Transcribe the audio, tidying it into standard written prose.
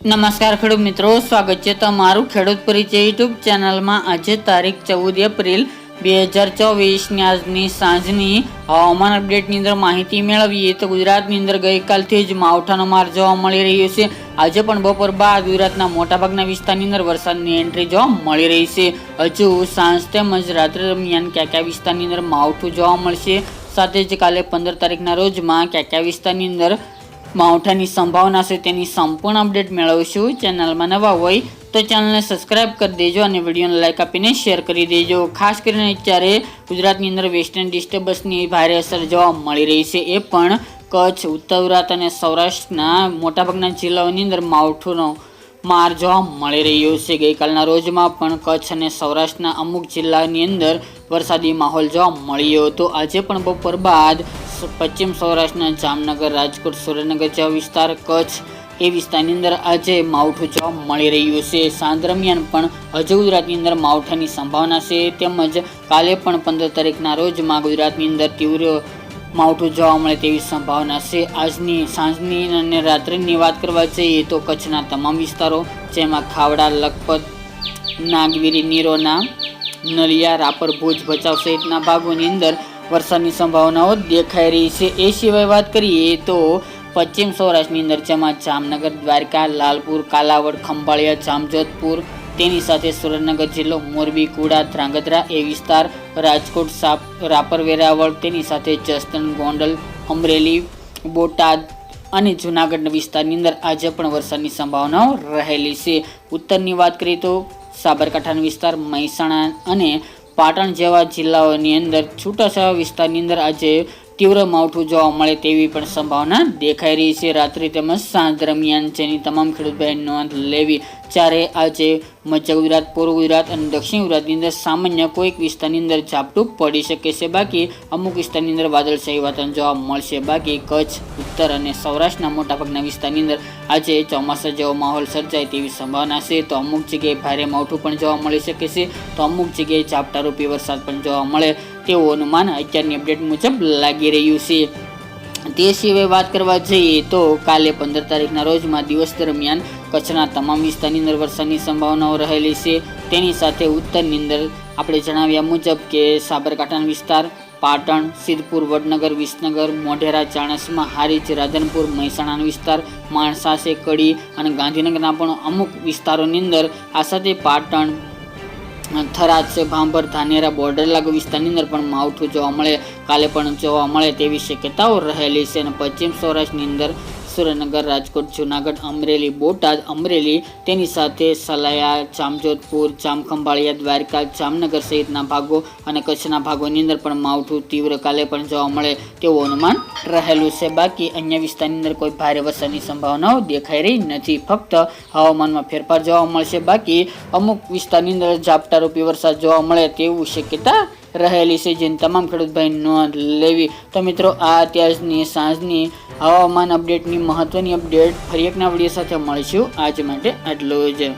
નમસ્કાર ખેડૂત મિત્રો, સ્વાગત છે તમારું ખેડૂત પરિચય યુટ્યુબ ચેનલમાં। આજે તારીખ 14 એપ્રિલ 2024 ની આજની સાંજની હવામાન અપડેટની અંદર માહિતી મેળવીએ તો ગુજરાતની અંદર ગઈકાલથી જ માવઠાનો માર જોવા મળી રહ્યો છે। આજે પણ બપોર બાદ ગુજરાતના મોટાભાગના વિસ્તારની અંદર વરસાદની એન્ટ્રી જોવા મળી રહી છે। હજુ સાંજ તેમજ રાત્રે દરમિયાન કયા કયા વિસ્તારની અંદર માવઠું જોવા મળશે, સાથે જ કાલે 15 તારીખના રોજમાં કયા કયા વિસ્તારની અંદર માવઠાની સંભાવના છે તેની સંપૂર્ણ અપડેટ મેળવશું। ચેનલમાં નવા હોય તો ચેનલને સબસ્ક્રાઇબ કરી દેજો અને વિડીયોને લાઇક આપીને શેર કરી દેજો। ખાસ કરીને અત્યારે ગુજરાતની અંદર વેસ્ટર્ન ડિસ્ટર્બન્સની ભારે અસર જોવા મળી રહી છે, એ પણ કચ્છ, ઉત્તર ગુજરાત અને સૌરાષ્ટ્રના મોટાભાગના જિલ્લાઓની અંદર માવઠુંનો માર જોવા મળી રહ્યો છે। ગઈકાલના રોજમાં પણ કચ્છ અને સૌરાષ્ટ્રના અમુક જિલ્લાની અંદર વરસાદી માહોલ જોવા મળ્યો હતો। આજે પણ બપોર બાદ પશ્ચિમ સૌરાષ્ટ્રના જામનગર, રાજકોટ, સુરેન્દ્રનગર જેવા વિસ્તાર, કચ્છ એ વિસ્તારની અંદર આજે માવઠું જોવા મળી રહ્યું છે। સાંજ દરમિયાન પણ હજુ ગુજરાતની અંદર માવઠાની સંભાવના છે, તેમજ કાલે પણ 15 તારીખના રોજમાં ગુજરાતની અંદર તીવ્ર માવઠું જોવા મળે તેવી સંભાવના છે। આજની સાંજની અને રાત્રિની વાત કરવા જઈએ તો કચ્છના તમામ વિસ્તારો, જેમાં ખાવડા, લખપત, નાગવીરી, નિરોના, નલિયા, રાપર, ભુજ, ભચાઉ સહિતના ભાગોની અંદર વરસાદની સંભાવનાઓ દેખાઈ રહી છે। એ સિવાય વાત કરીએ તો પશ્ચિમ સૌરાષ્ટ્રની અંદર જેમાં જામનગર, દ્વારકા, લાલપુર, કાલાવડ, ખંભાળિયા, જામજોધપુર, તેની સાથે સુરેન્દ્રનગર જિલ્લો, મોરબી, કુડા, ધ્રાંગધ્રા એ વિસ્તાર, રાજકોટ, રાપર, વેરાવળ, તેની સાથે જસદણ, ગોંડલ, અમરેલી, બોટાદ અને જૂનાગઢ વિસ્તારની અંદર આજે પણ વરસાદની સંભાવનાઓ રહેલી છે। ઉત્તરની વાત કરીએ તો સાબરકાંઠાનો વિસ્તાર, મહેસાણા અને પાટણ જેવા જિલ્લાઓની અંદર છૂટાછવાયા વિસ્તારની અંદર આજે તીવ્ર માવઠું જોવા મળે તેવી પણ સંભાવના દેખાઈ રહી છે રાત્રિ તેમજ સાંજ દરમિયાન, જેની તમામ ખેડૂત ભાઈ નોંધ લેવી। જ્યારે આજે મધ્ય ગુજરાત, પૂર્વ ગુજરાત અને દક્ષિણ ગુજરાતની અંદર સામાન્ય કોઈક વિસ્તારની અંદર ઝાપટું પડી શકે છે, બાકી અમુક વિસ્તારની અંદર વાદળછાયું વાતાવરણ જોવા મળશે। બાકી કચ્છ, ઉત્તર અને સૌરાષ્ટ્રના મોટાભાગના વિસ્તારની અંદર આજે ચોમાસા જેવો માહોલ સર્જાય તેવી સંભાવના છે। તો અમુક જગ્યાએ ભારે માવઠું પણ જોવા મળી શકે છે, તો અમુક જગ્યાએ ઝાપટારૂપી વરસાદ પણ જોવા મળે તેવું અનુમાન અત્યારની અપડેટ મુજબ લાગી રહ્યું છે। તે સિવાય વાત કરવા જઈએ તો કાલે 15 તારીખના રોજમાં દિવસ દરમિયાન કચ્છના તમામ વિસ્તારની અંદર વરસાદની સંભાવનાઓ રહેલી છે। તેની સાથે ઉત્તરની અંદર આપણે જણાવ્યા મુજબ કે સાબરકાંઠાનો વિસ્તાર, પાટણ, સિદ્ધપુર, વડનગર, વિસનગર, મોઢેરા, ચાણસ્મા, હારીજ, રાધનપુર, મહેસાણાનો વિસ્તાર, માણસા છે, કડી અને ગાંધીનગરના પણ અમુક વિસ્તારોની અંદર, આ સાથે પાટણ, થરાદ છે, ભાંભર, ધાનેરા, બોર્ડર લાગુ વિસ્તારની અંદર પણ માવઠું જોવા મળે, કાલે પણ જોવા મળે તેવી શક્યતાઓ રહેલી છે। અને પશ્ચિમ સૌરાષ્ટ્રની અંદર સુરેન્દ્રનગર, રાજકોટ, જૂનાગઢ, અમરેલી, બોટાદ, અમરેલી, તેની સાથે સલાયા, જામજોધપુર, જામખંભાળિયા, દ્વારકા, જામનગર સહિતના ભાગો અને કચ્છના ભાગોની અંદર પણ માવઠું તીવ્ર કાલે પણ જોવા મળે તેવું અનુમાન રહેલું છે। બાકી અન્ય વિસ્તારની અંદર કોઈ ભારે વરસાદની સંભાવનાઓ દેખાઈ રહી નથી, ફક્ત હવામાનમાં ફેરફાર જોવા મળશે। બાકી અમુક વિસ્તારની અંદર ઝાપટારૂપી વરસાદ જોવા મળે તેવું શક્યતા રહેલી છે, જેની તમામ ખેડૂત ભાઈ નોંધ લેવી। તો મિત્રો, આ અત્યારની સાંજની હવામાન અપડેટની મહત્વની અપડેટ, ફરી એકના વિડીયો સાથે મળીશું। આજ માટે આટલું જ।